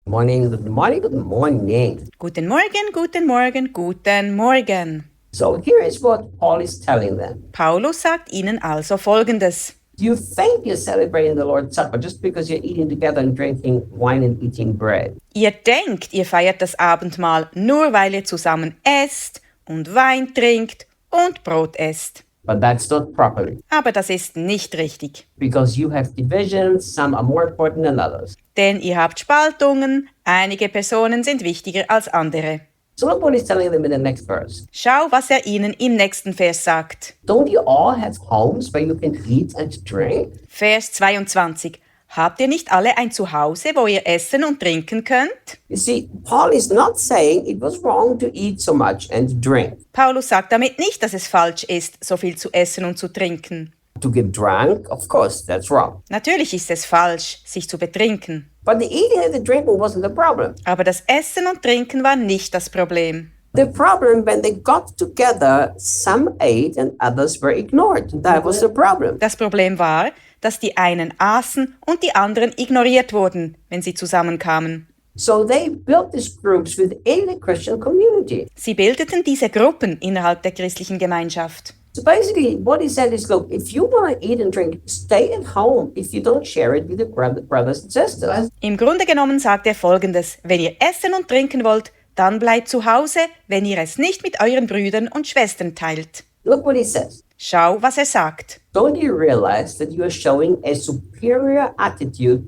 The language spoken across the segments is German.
Morning, good morning, good morning. Guten Morgen, guten Morgen, guten Morgen. So here is what Paul is telling them. Paulus sagt ihnen also Folgendes. You think you're celebrating the Lord's Supper just because you're eating together and drinking wine and eating bread. Ihr denkt, ihr feiert das Abendmahl nur, weil ihr zusammen esst und Wein trinkt und Brot esst. But that's not properly. Aber das ist nicht richtig. Because you have divisions, some are more important than others. Denn ihr habt Spaltungen, einige Personen sind wichtiger als andere. So look what he's telling them in the next verse. Schau, was er ihnen im nächsten Vers sagt. Don't you all have homes where you can eat and drink? Vers 22. Habt ihr nicht alle ein Zuhause, wo ihr essen und trinken könnt? You see, Paul is not saying it was wrong to eat so much and drink. Paulus sagt damit nicht, dass es falsch ist, so viel zu essen und zu trinken. To get drunk, of course, that's wrong. Natürlich ist es falsch, sich zu betrinken. But the eating and the drinking wasn't the problem. Aber das Essen und Trinken war nicht das Problem. The problem, when they got together, some ate and others were ignored. That was the problem. Das Problem war, dass die einen aßen und die anderen ignoriert wurden, wenn sie zusammenkamen. So they built these groups within the Christian community. Sie bildeten diese Gruppen innerhalb der christlichen Gemeinschaft. So basically, what he said is, look, if you want to eat and drink, stay at home if you don't share it with your brothers and sisters. Im Grunde genommen sagt er Folgendes: Wenn ihr essen und trinken wollt, dann bleibt zu Hause, wenn ihr es nicht mit euren Brüdern und Schwestern teilt. Look what he says. Schau, was er sagt. Don't you realize that you are showing a superior attitude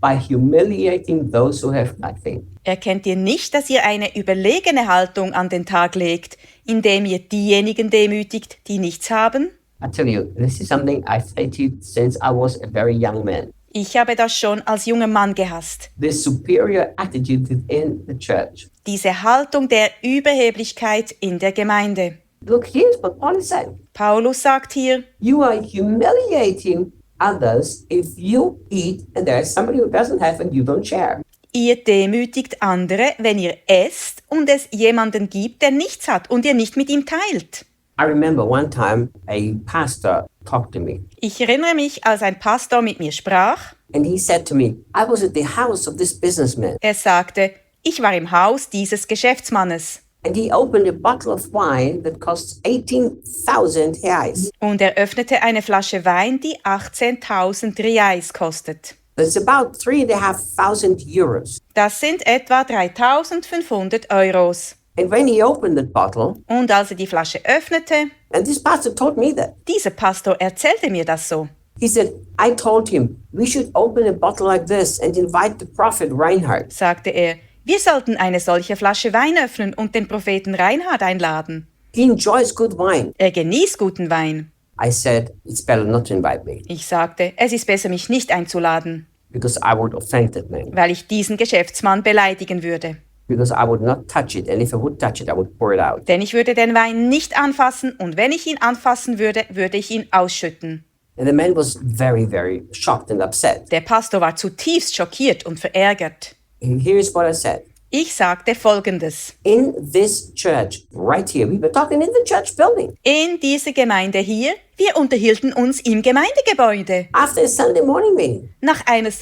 by humiliating those who have nothing? Erkennt ihr nicht, dass ihr eine überlegene Haltung an den Tag legt, indem ihr diejenigen demütigt, die nichts haben? I tell you, this is something I say to you since I was a very young man. Ich habe das schon als junger Mann gehasst. This superior attitude within the church. Diese Haltung der Überheblichkeit in der Gemeinde. Look, here's what Paul is saying. Paulus sagt hier, You are humiliating others if you eat and there is somebody who doesn't have and you don't share. ihr demütigt andere, wenn ihr esst und es jemanden gibt, der nichts hat und ihr nicht mit ihm teilt. I remember one time a pastor talked to me Ich erinnere mich, als ein Pastor mit mir sprach. and he said to me, I was at the house of this businessman Er sagte, ich war im Haus dieses Geschäftsmannes. and he opened a bottle of wine that costs 18,000 reais. Und er öffnete eine Flasche Wein, die 18.000 Reais kostet. That's about 3,500 euros. Das sind etwa 3.500 Euros. And when he opened that bottle, Und als er die Flasche öffnete, and this pastor told me that, dieser Pastor erzählte mir das so. he said, I told him we should open a bottle like this and invite the prophet Reinhard. Sagte er, wir sollten eine solche Flasche Wein öffnen und den Propheten Reinhard einladen. He enjoys good wine. Er genießt guten Wein. I said, it's better not to invite me Ich sagte, es ist besser, mich nicht einzuladen, because I would offend that man, weil ich diesen Geschäftsmann beleidigen würde. because I would not touch it. And if I would touch it, I would pour it out. Denn ich würde den Wein nicht anfassen und wenn ich ihn anfassen würde, würde ich ihn ausschütten. And the man was very, very shocked and upset. Der Pastor war zutiefst schockiert und verärgert. And here's what I said. Ich sagte Folgendes. In this church, right here, we were talking in the church building. In dieser Gemeinde hier, wir unterhielten uns im Gemeindegebäude. After a Sunday morning meeting, Nach einer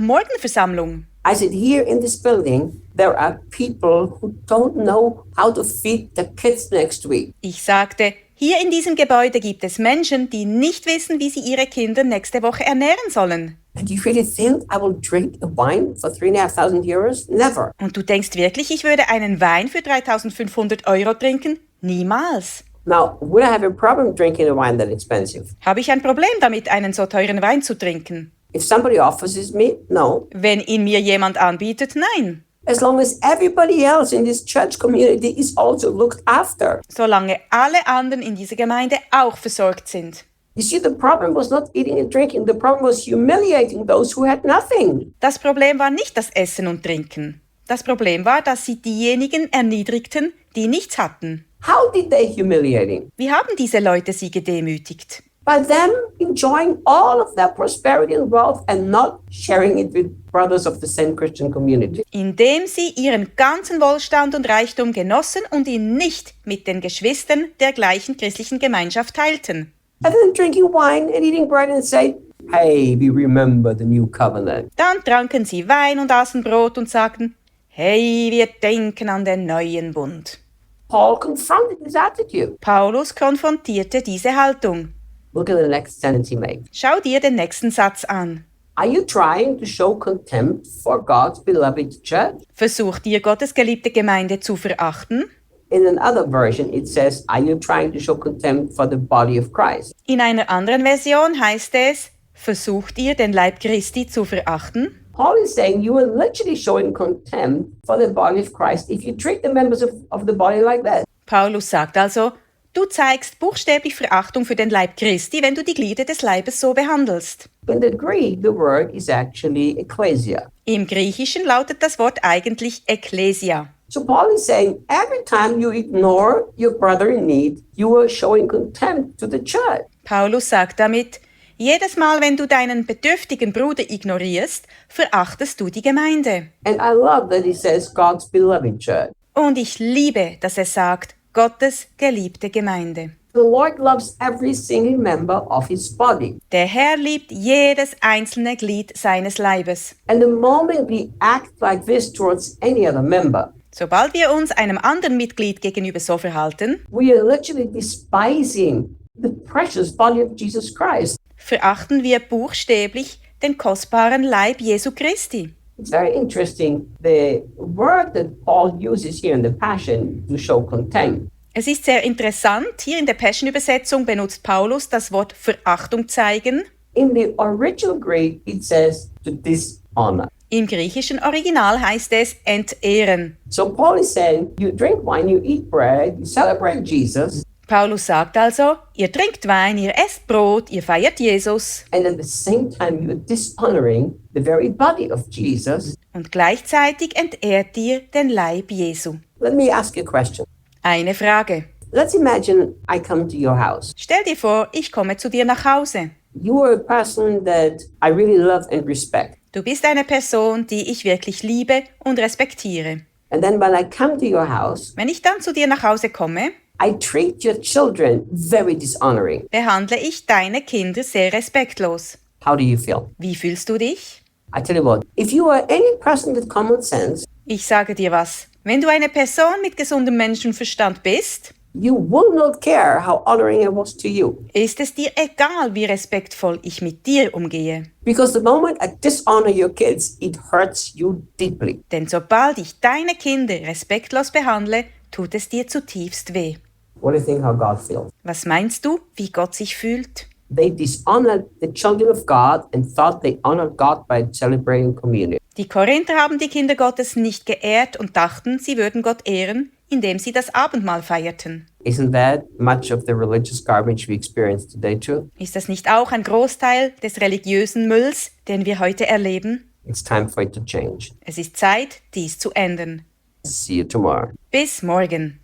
Sonntagmorgenversammlung. I said, here in this building, there are people who don't know how to feed the kids next week. Ich sagte, hier in diesem Gebäude gibt es Menschen, die nicht wissen, wie sie ihre Kinder nächste Woche ernähren sollen. And you really think I will drink a wine for 3,500 euros? Never. Und du denkst wirklich, ich würde einen Wein für 3.500 Euro trinken? Niemals. Now, would I have a problem drinking a wine that expensive? Habe ich ein Problem damit, einen so teuren Wein zu trinken? If somebody offers it me, no. Wenn ihn mir jemand anbietet, nein. As long as everybody else in this church community is also looked after. Solange alle anderen in dieser Gemeinde auch versorgt sind. You see, the problem was not eating and drinking. The problem was humiliating those who had nothing. Das Problem war nicht das Essen und Trinken. Das Problem war, dass sie diejenigen erniedrigten, die nichts hatten. How did they humiliate him? Wie haben diese Leute sie gedemütigt? By them enjoying all of their prosperity and wealth and not sharing it with brothers of the same Christian community. Indem sie ihren ganzen Wohlstand und Reichtum genossen und ihn nicht mit den Geschwistern der gleichen christlichen Gemeinschaft teilten. And then drinking wine and eating bread and say, Hey, we remember the new covenant. Dann tranken sie Wein und aßen Brot und sagten, hey, wir denken an den neuen Bund. Paul confronted this attitude. Paulus konfrontierte diese Haltung. Look at the next sentence he makes. Schau dir den nächsten Satz an. Are you trying to show contempt for God's beloved church? Versucht ihr, Gottes geliebte Gemeinde zu verachten? In another version, it says, are you trying to show contempt for the body of Christ? In einer anderen Version heißt es, versucht ihr, den Leib Christi zu verachten? Paul is saying you are literally showing contempt for the body of Christ if you treat the members of the body like that. Paulus sagt also, du zeigst buchstäblich Verachtung für den Leib Christi, wenn du die Glieder des Leibes so behandelst. In the Greek, the word is actually ecclesia. Im Griechischen lautet das Wort eigentlich Ekklesia. So Paul is saying every time you ignore your brother in need, you are showing contempt to the church. Paulus sagt damit, jedes Mal, wenn du deinen bedürftigen Bruder ignorierst, verachtest du die Gemeinde. And I love that he says God's beloved church. Und ich liebe, dass er sagt, Gottes geliebte Gemeinde. The Lord loves every single member of his body. Der Herr liebt jedes einzelne Glied seines Leibes. And the moment we act like this towards any other member, Sobald wir uns einem anderen Mitglied gegenüber so verhalten, we are literally despising the precious body of Jesus Christ. verachten wir buchstäblich den kostbaren Leib Jesu Christi. It's very interesting, the word that Paul uses here in the Passion to show contempt. Es ist sehr interessant, hier in der Passion-Übersetzung benutzt Paulus das Wort Verachtung zeigen. In the original Greek, it says to dishonor. Im griechischen Original heißt es entehren. So Paul is saying, you drink wine, you eat bread, you celebrate Jesus, Paulus sagt also, ihr trinkt Wein, ihr esst Brot, ihr feiert Jesus and at the same time you're dishonoring the very body of Jesus. und gleichzeitig entehrt ihr den Leib Jesu. Let me ask you a question. Eine Frage. Let's imagine I come to your house. Stell dir vor, ich komme zu dir nach Hause. You are a person that I really love and respect. Du bist eine Person, die ich wirklich liebe und respektiere. And then when I come to your house, Wenn ich dann zu dir nach Hause komme, I treat your children very dishonoring. behandle ich deine Kinder sehr respektlos. How do you feel? Wie fühlst du dich? I tell you what, if you are any person with common sense, Ich sage dir was. Wenn du eine Person mit gesundem Menschenverstand bist, you will not care how honoring I was to you. ist es dir egal, wie respektvoll ich mit dir umgehe. Because the moment I dishonor your kids, it hurts you deeply. Denn sobald ich deine Kinder respektlos behandle, tut es dir zutiefst weh. What do you think how God feels? Was meinst du, wie Gott sich fühlt? They dishonored the children of God and thought they honored God by celebrating communion. Die Korinther haben die Kinder Gottes nicht geehrt und dachten, sie würden Gott ehren, indem sie das Abendmahl feierten. Isn't that much of the religious garbage we experience today too? Ist das nicht auch ein Großteil des religiösen Mülls, den wir heute erleben? It's time for it to change. Es ist Zeit, dies zu ändern. See you tomorrow. Bis morgen.